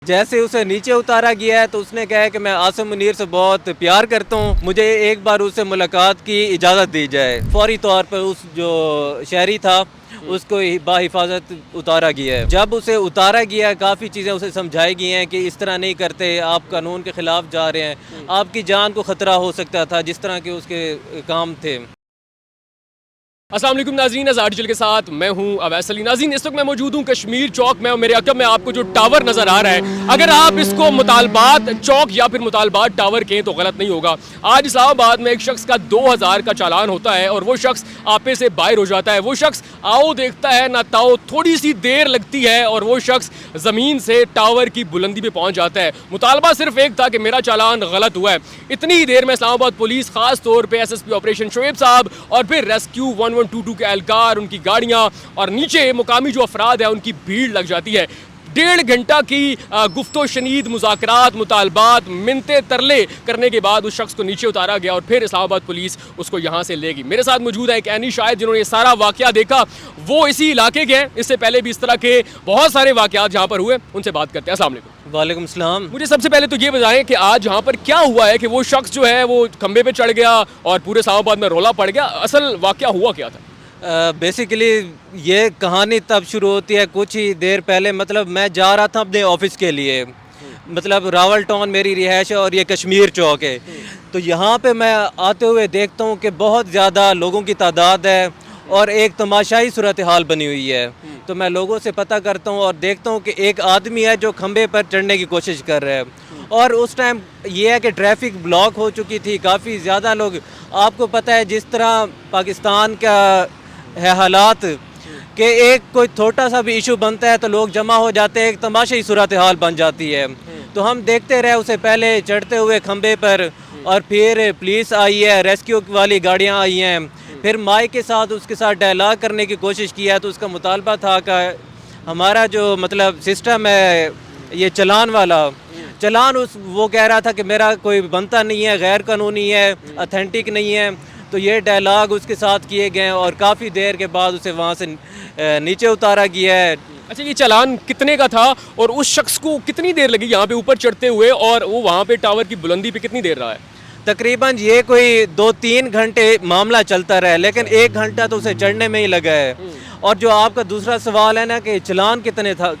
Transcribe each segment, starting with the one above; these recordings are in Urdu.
جیسے اسے نیچے اتارا گیا ہے تو اس نے کہا ہے کہ میں عاصم منیر سے بہت پیار کرتا ہوں, مجھے ایک بار اس سے ملاقات کی اجازت دی جائے. فوری طور پر اس جو شہری تھا اس کو باحفاظت اتارا گیا ہے. جب اسے اتارا گیا ہے کافی چیزیں اسے سمجھائی گئی ہیں کہ اس طرح نہیں کرتے, آپ قانون کے خلاف جا رہے ہیں, آپ کی جان کو خطرہ ہو سکتا تھا جس طرح کے اس کے کام تھے. السلام علیکم ناظرین, آرٹیکل کے ساتھ میں ہوں اویس علی. ناظرین اس وقت میں موجود ہوں کشمیر چوک میں, اور میرے عقب میں آپ کو جو ٹاور نظر آ رہا ہے, اگر آپ اس کو مطالبات چوک یا پھر مطالبات ٹاور کہیں تو غلط نہیں ہوگا. آج اسلام آباد میں ایک شخص کا 2000 کا چالان ہوتا ہے اور وہ شخص آپے سے باہر ہو جاتا ہے. وہ شخص آؤ دیکھتا ہے نہ تاؤ, تھوڑی سی دیر لگتی ہے اور وہ شخص زمین سے ٹاور کی بلندی پہ پہنچ جاتا ہے. مطالبہ صرف ایک تھا کہ میرا چالان غلط ہوا ہے. اتنی ہی دیر میں اسلام آباد پولیس, خاص طور پہ S S P operation Shoaib صاحب اور پھر ریسکیو 1122 کے اہلکار, ان کی گاڑیاں اور نیچے مقامی جو افراد ہیں ان کی بھیڑ لگ جاتی ہے. 1.5 گھنٹہ کی گفت و شنید, مذاکرات, مطالبات, منتیں ترلے کرنے کے بعد اس شخص کو نیچے اتارا گیا اور پھر اسلام آباد پولیس اس کو یہاں سے لے گی. میرے ساتھ موجود ہے ایک اینی شاہد جنہوں نے یہ سارا واقعہ دیکھا, وہ اسی علاقے کے ہیں, اس سے پہلے بھی اس طرح کے بہت سارے واقعات جہاں پر ہوئے. ان سے بات کرتے ہیں. السلام علیکم. وعلیکم السلام. مجھے سب سے پہلے تو یہ بتائیں کہ آج یہاں پر کیا ہوا ہے کہ وہ شخص جو ہے وہ کھمبے پہ چڑھ گیا اور پورے اسلام آباد میں رولا پڑ گیا, اصل واقعہ ہوا کیا تھا؟ بیسیکلی یہ کہانی تب شروع ہوتی ہے کچھ ہی دیر پہلے. مطلب میں جا رہا تھا اپنے آفس کے لیے, مطلب راول ٹاؤن میری رہائش ہے اور یہ کشمیر چوک ہے. تو یہاں پہ میں آتے ہوئے دیکھتا ہوں کہ بہت زیادہ لوگوں کی تعداد ہے اور ایک تماشائی صورتحال بنی ہوئی ہے. تو میں لوگوں سے پتہ کرتا ہوں اور دیکھتا ہوں کہ ایک آدمی ہے جو کھمبے پر چڑھنے کی کوشش کر رہا ہے, اور اس ٹائم یہ ہے کہ ٹریفک بلاک ہو چکی تھی, کافی زیادہ لوگ. آپ کو پتہ ہے جس طرح پاکستان کا ہے حالات کہ ایک کوئی چھوٹا سا بھی ایشو بنتا ہے تو لوگ جمع ہو جاتے ہیں, ایک تماشائی صورتحال بن جاتی ہے. تو ہم دیکھتے رہے اسے پہلے چڑھتے ہوئے کھمبے پر, اور پھر پولیس آئی ہے, ریسکیو والی گاڑیاں آئی ہیں, پھر مائک کے ساتھ اس کے ساتھ ڈائلاگ کرنے کی کوشش کیا. تو اس کا مطالبہ تھا کہ ہمارا جو مطلب سسٹم ہے یہ چلان والا, چلان وہ کہہ رہا تھا کہ میرا کوئی بنتا نہیں ہے, غیر قانونی ہے, اتھینٹک نہیں ہے. تو یہ ڈائلاگ اس کے ساتھ کیے گئے اور کافی دیر کے بعد اسے وہاں سے نیچے اتارا گیا ہے. اچھا, یہ چالان کتنے کا تھا اور اس شخص کو کتنی دیر لگی یہاں پہ اوپر چڑھتے ہوئے, اور وہ وہاں پہ ٹاور کی بلندی پہ کتنی دیر رہا ہے؟ تقریباً یہ کوئی 2-3 گھنٹے معاملہ چلتا رہا, لیکن 1 گھنٹہ تو اسے چڑھنے میں ہی لگا ہے. اور جو آپ کا دوسرا سوال ہے نا کہ چلان کتنے تھا,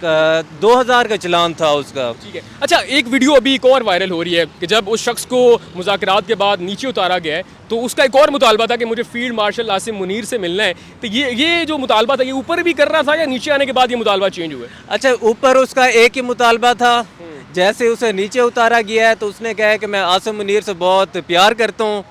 2000 کا چلان تھا اس کا. ٹھیک ہے. اچھا, ایک ویڈیو ابھی ایک اور وائرل ہو رہی ہے کہ جب اس شخص کو مذاکرات کے بعد نیچے اتارا گیا ہے تو اس کا ایک اور مطالبہ تھا کہ مجھے فیلڈ مارشل عاصم منیر سے ملنا ہے. تو یہ جو مطالبہ تھا یہ اوپر بھی کر رہا تھا یا نیچے آنے کے بعد یہ مطالبہ چینج ہوا ہے؟ اچھا, اوپر اس کا ایک ہی مطالبہ تھا. جیسے اسے نیچے اتارا گیا ہے تو اس نے کہا ہے کہ میں عاصم منیر سے بہت پیار کرتا ہوں,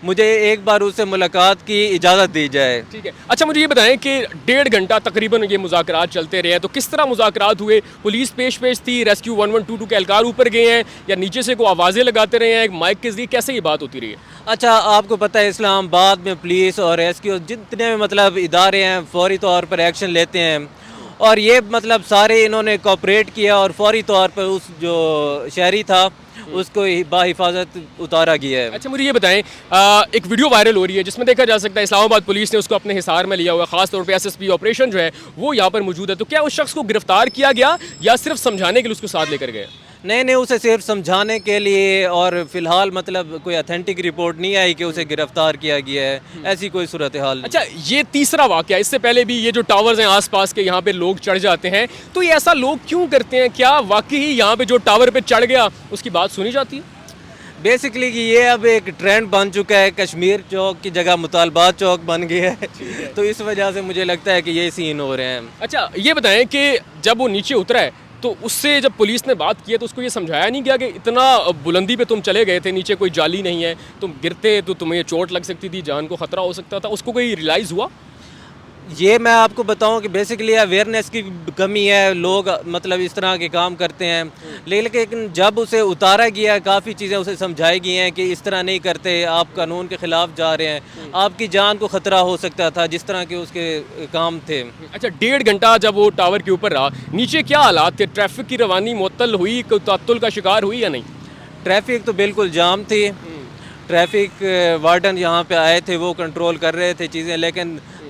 مجھے ایک بار اس سے ملاقات کی اجازت دی جائے. ٹھیک ہے. اچھا, مجھے یہ بتائیں کہ 1.5 گھنٹہ تقریباً یہ مذاکرات چلتے رہے ہیں, تو کس طرح مذاکرات ہوئے؟ پولیس پیش تھی, ریسکیو 1122 کے اہلکار اوپر گئے ہیں, یا نیچے سے کوئی آوازیں لگاتے رہے ہیں ایک مائک کے ذریعے, کیسے یہ بات ہوتی رہی ہے؟ اچھا, آپ کو پتہ ہے اسلام آباد میں پولیس اور ریسکیو جتنے بھی مطلب ادارے ہیں فوری طور پر ایکشن لیتے ہیں, اور یہ مطلب سارے انہوں نے کوآپریٹ کیا اور فوری طور پر اس جو شہری تھا اس کو باحفاظت اتارا گیا ہے. اچھا, مجھے یہ بتائیں, ایک ویڈیو وائرل ہو رہی ہے جس میں دیکھا جا سکتا ہے اسلام آباد پولیس نے اس کو اپنے حصار میں لیا ہوا ہے, خاص طور پہ ایس ایس پی آپریشن جو ہے وہ یہاں پر موجود ہے. تو کیا اس شخص کو گرفتار کیا گیا یا صرف سمجھانے کے لیے اس کو ساتھ لے کر گئے؟ نہیں, اسے صرف سمجھانے کے لیے, اور فی الحال مطلب کوئی اتھینٹک رپورٹ نہیں آئی کہ اسے گرفتار کیا گیا ہے, ایسی کوئی صورتحال. اچھا, یہ تیسرا واقعہ, اس سے پہلے بھی یہ جو ٹاورز ہیں آس پاس کے یہاں پہ لوگ چڑھ جاتے ہیں, تو یہ ایسا لوگ کیوں کرتے ہیں؟ کیا واقعی یہاں پہ جو ٹاور پہ چڑھ گیا اس کی بات سنی جاتی ہے؟ بیسکلی یہ اب ایک ٹرینڈ بن چکا ہے, کشمیر چوک کی جگہ مطالبات چوک بن گیا ہے, تو اس وجہ سے مجھے لگتا ہے کہ یہ سین ہو رہے ہیں. اچھا, یہ بتائیں کہ جب وہ نیچے اترا ہے تو اس سے جب پولیس نے بات کی ہے تو اس کو یہ سمجھایا نہیں گیا کہ اتنا بلندی پہ تم چلے گئے تھے, نیچے کوئی جالی نہیں ہے, تم گرتے تو تمہیں چوٹ لگ سکتی تھی, جان کو خطرہ ہو سکتا تھا, اس کو کوئی ریلائز ہوا؟ یہ میں آپ کو بتاؤں کہ بیسکلی اویئرنیس کی کمی ہے, لوگ مطلب اس طرح کے کام کرتے ہیں, لیکن جب اسے اتارا گیا کافی چیزیں اسے سمجھائی گئی ہیں کہ اس طرح نہیں کرتے, آپ قانون کے خلاف جا رہے ہیں, آپ کی جان کو خطرہ ہو سکتا تھا جس طرح کے اس کے کام تھے. اچھا, 1.5 گھنٹہ جب وہ ٹاور کے اوپر رہا, نیچے کیا حالات تھے؟ ٹریفک کی روانی معطل ہوئی, کوئی تعطل کا شکار ہوئی یا نہیں؟ ٹریفک تو بالکل جام تھی, ٹریفک وارڈن یہاں پہ آئے تھے, وہ کنٹرول کر رہے تھے چیزیں, لیکن